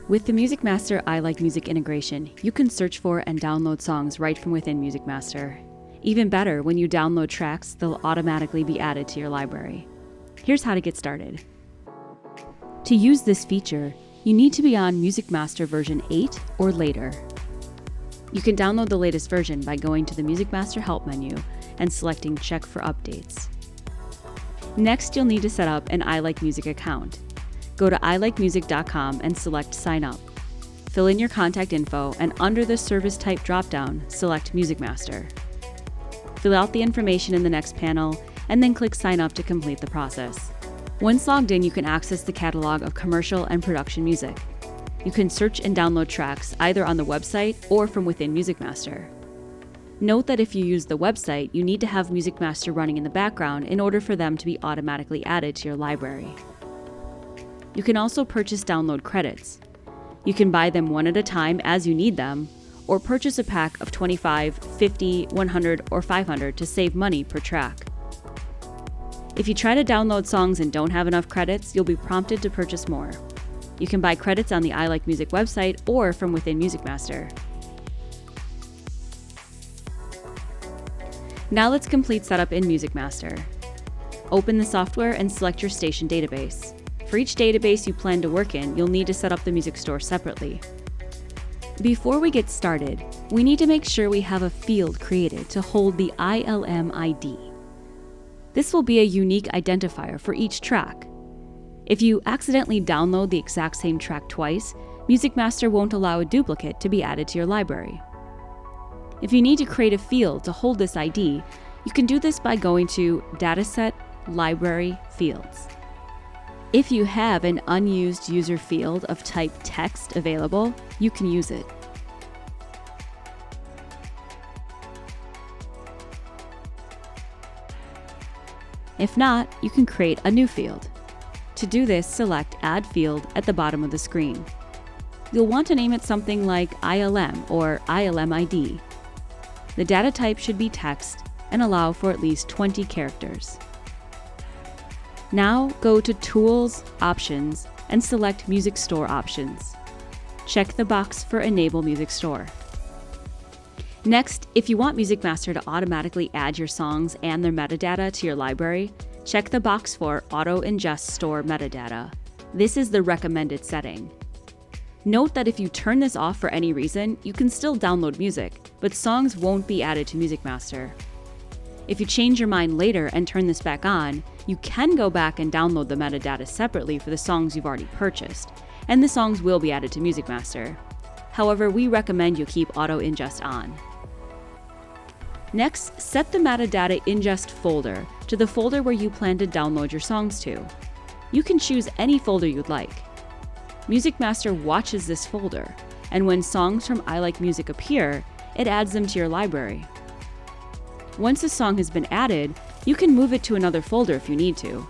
With the Music Master I Like Music integration, you can search for and download songs right from within Music Master. Even better, when you download tracks, they'll automatically be added to your library. Here's how to get started. To use this feature, you need to be on Music Master version 8 or later. You can download the latest version by going to the Music Master Help menu and selecting Check for Updates. Next, you'll need to set up an I Like Music account. Go to ilikemusic.com and select Sign Up. Fill in your contact info and under the Service Type dropdown, select Music Master. Fill out the information in the next panel and then click Sign Up to complete the process. Once logged in, you can access the catalog of commercial and production music. You can search and download tracks either on the website or from within Music Master. Note that if you use the website, you need to have Music Master running in the background in order for them to be automatically added to your library. You can also purchase download credits. You can buy them one at a time as you need them, or purchase a pack of 25, 50, 100, or 500 to save money per track. If you try to download songs and don't have enough credits, you'll be prompted to purchase more. You can buy credits on the I Like Music website or from within Music Master. Now let's complete setup in Music Master. Open the software and select your station database. For each database you plan to work in, you'll need to set up the music store separately. Before we get started, we need to make sure we have a field created to hold the ILM ID. This will be a unique identifier for each track. If you accidentally download the exact same track twice, Music Master won't allow a duplicate to be added to your library. If you need to create a field to hold this ID, you can do this by going to Dataset, Library, Fields. If you have an unused user field of type text available, you can use it. If not, you can create a new field. To do this, select Add Field at the bottom of the screen. You'll want to name it something like ILM or ILM ID. The data type should be text and allow for at least 20 characters. Now go to Tools, Options, and select Music Store Options. Check the box for Enable Music Store. Next, if you want Music Master to automatically add your songs and their metadata to your library, check the box for Auto Ingest Store Metadata. This is the recommended setting. Note that if you turn this off for any reason, you can still download music, but songs won't be added to Music Master. If you change your mind later and turn this back on, you can go back and download the metadata separately for the songs you've already purchased, and the songs will be added to Music Master. However, we recommend you keep Auto Ingest on. Next, set the metadata ingest folder to the folder where you plan to download your songs to. You can choose any folder you'd like. Music Master watches this folder, and when songs from I Like Music appear, it adds them to your library. Once a song has been added, you can move it to another folder if you need to.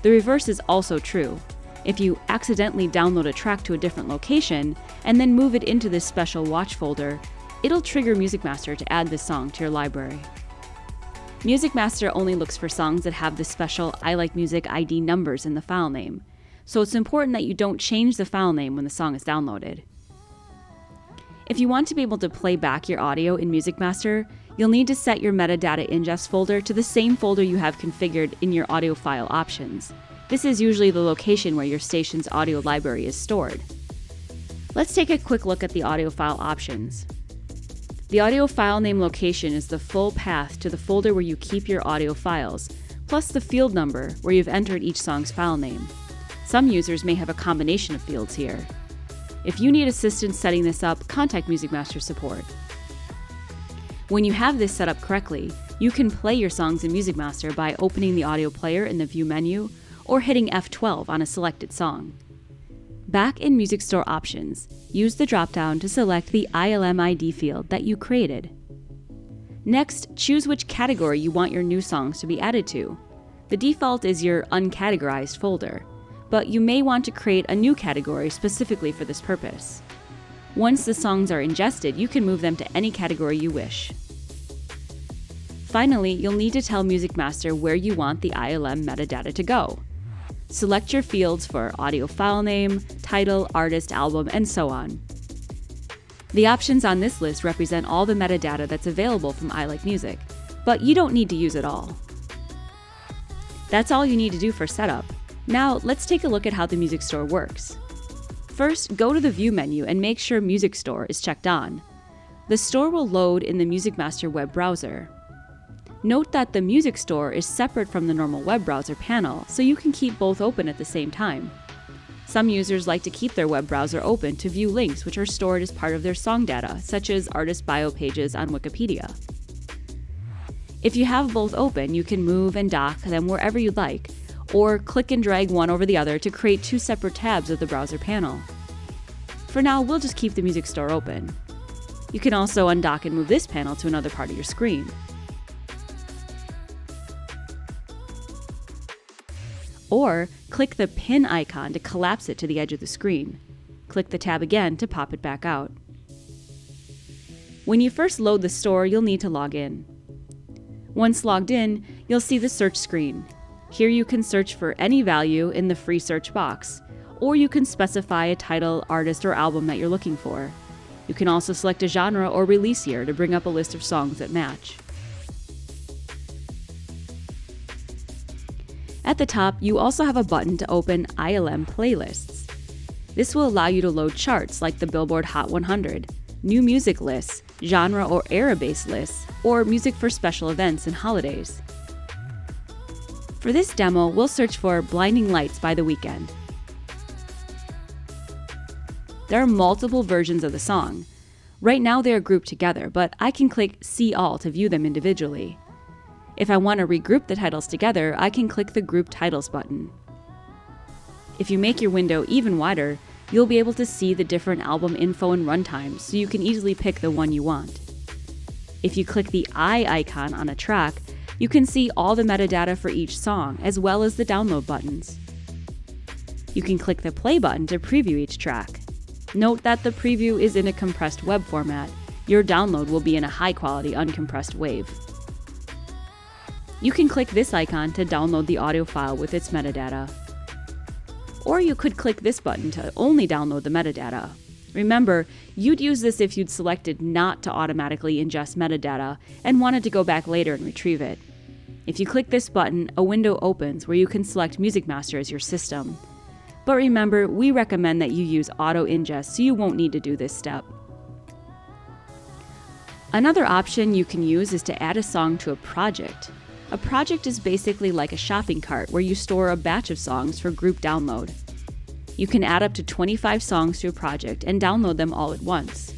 The reverse is also true. If you accidentally download a track to a different location and then move it into this special watch folder, it'll trigger Music Master to add this song to your library. Music Master only looks for songs that have the special I Like Music ID numbers in the file name, so it's important that you don't change the file name when the song is downloaded. If you want to be able to play back your audio in Music Master, you'll need to set your metadata ingest folder to the same folder you have configured in your audio file options. This is usually the location where your station's audio library is stored. Let's take a quick look at the audio file options. The audio file name location is the full path to the folder where you keep your audio files, plus the field number where you've entered each song's file name. Some users may have a combination of fields here. If you need assistance setting this up, contact Music Master support. When you have this set up correctly, you can play your songs in Music Master by opening the audio player in the View menu or hitting F12 on a selected song. Back in Music Store Options, use the dropdown to select the ILM ID field that you created. Next, choose which category you want your new songs to be added to. The default is your uncategorized folder, but you may want to create a new category specifically for this purpose. Once the songs are ingested, you can move them to any category you wish. Finally, you'll need to tell Music Master where you want the ILM metadata to go. Select your fields for audio file name, title, artist, album, and so on. The options on this list represent all the metadata that's available from I Like Music, but you don't need to use it all. That's all you need to do for setup. Now, let's take a look at how the Music Store works. First, go to the View menu and make sure Music Store is checked on. The store will load in the Music Master web browser. Note that the Music Store is separate from the normal web browser panel, so you can keep both open at the same time. Some users like to keep their web browser open to view links which are stored as part of their song data, such as artist bio pages on Wikipedia. If you have both open, you can move and dock them wherever you'd like, or click and drag one over the other to create two separate tabs of the browser panel. For now, we'll just keep the Music Store open. You can also undock and move this panel to another part of your screen. Or click the pin icon to collapse it to the edge of the screen. Click the tab again to pop it back out. When you first load the store, you'll need to log in. Once logged in, you'll see the search screen. Here you can search for any value in the free search box, or you can specify a title, artist, or album that you're looking for. You can also select a genre or release year to bring up a list of songs that match. At the top, you also have a button to open ILM playlists. This will allow you to load charts like the Billboard Hot 100, new music lists, genre or era-based lists, or music for special events and holidays. For this demo, we'll search for Blinding Lights by The Weeknd. There are multiple versions of the song. Right now they are grouped together, but I can click See All to view them individually. If I want to regroup the titles together, I can click the Group Titles button. If you make your window even wider, you'll be able to see the different album info and runtimes, so you can easily pick the one you want. If you click the eye icon on a track, you can see all the metadata for each song, as well as the download buttons. You can click the play button to preview each track. Note that the preview is in a compressed web format. Your download will be in a high-quality uncompressed WAV. You can click this icon to download the audio file with its metadata. Or you could click this button to only download the metadata. Remember, you'd use this if you'd selected not to automatically ingest metadata and wanted to go back later and retrieve it. If you click this button, a window opens where you can select Music Master as your system. But remember, we recommend that you use auto ingest so you won't need to do this step. Another option you can use is to add a song to a project. A project is basically like a shopping cart where you store a batch of songs for group download. You can add up to 25 songs to a project and download them all at once.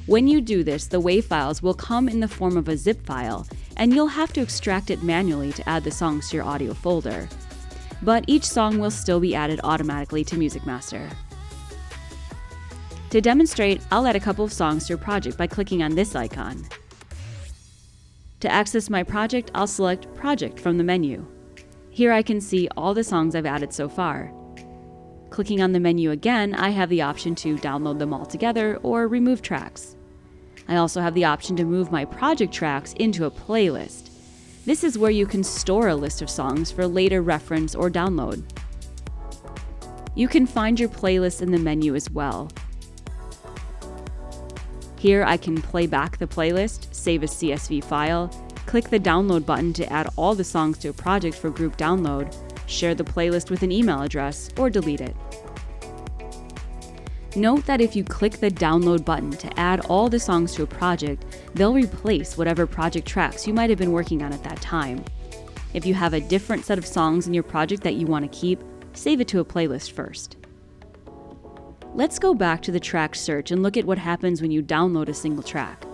When you do this, the WAV files will come in the form of a zip file, and you'll have to extract it manually to add the songs to your audio folder. But each song will still be added automatically to Music Master. To demonstrate, I'll add a couple of songs to your project by clicking on this icon. To access my project, I'll select Project from the menu. Here I can see all the songs I've added so far. Clicking on the menu again, I have the option to download them all together or remove tracks. I also have the option to move my project tracks into a playlist. This is where you can store a list of songs for later reference or download. You can find your playlist in the menu as well. Here I can play back the playlist, save a CSV file, click the download button to add all the songs to a project for group download, share the playlist with an email address, or delete it. Note that if you click the download button to add all the songs to a project, they'll replace whatever project tracks you might have been working on at that time. If you have a different set of songs in your project that you want to keep, save it to a playlist first. Let's go back to the track search and look at what happens when you download a single track.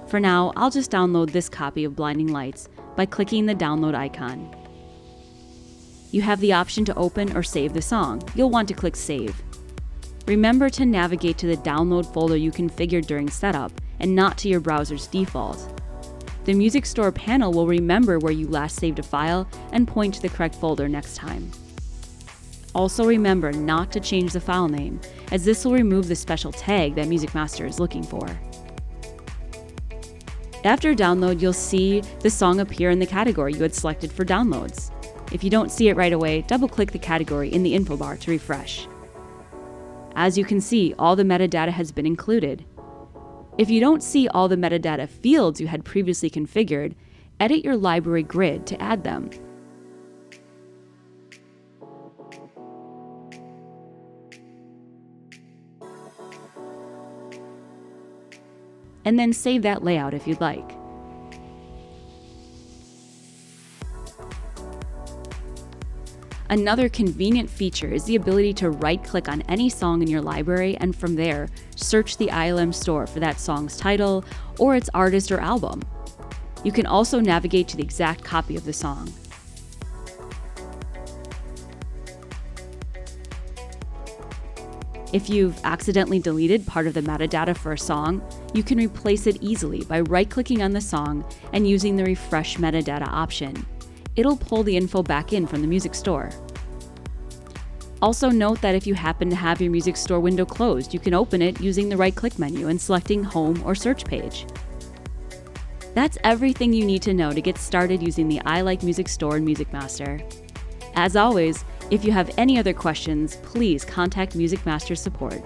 For now, I'll just download this copy of Blinding Lights by clicking the download icon. You have the option to open or save the song. You'll want to click Save. Remember to navigate to the download folder you configured during setup and not to your browser's default. The Music Store panel will remember where you last saved a file and point to the correct folder next time. Also remember not to change the file name, as this will remove the special tag that Music Master is looking for. After download, you'll see the song appear in the category you had selected for downloads. If you don't see it right away, double-click the category in the info bar to refresh. As you can see, all the metadata has been included. If you don't see all the metadata fields you had previously configured, edit your library grid to add them. And then save that layout if you'd like. Another convenient feature is the ability to right-click on any song in your library and from there, search the ILM store for that song's title or its artist or album. You can also navigate to the exact copy of the song. If you've accidentally deleted part of the metadata for a song, you can replace it easily by right-clicking on the song and using the Refresh Metadata option. It'll pull the info back in from the music store. Also note that if you happen to have your music store window closed, you can open it using the right-click menu and selecting Home or Search page. That's everything you need to know to get started using the iLike Music Store in Music Master. As always, if you have any other questions, please contact Music Master support.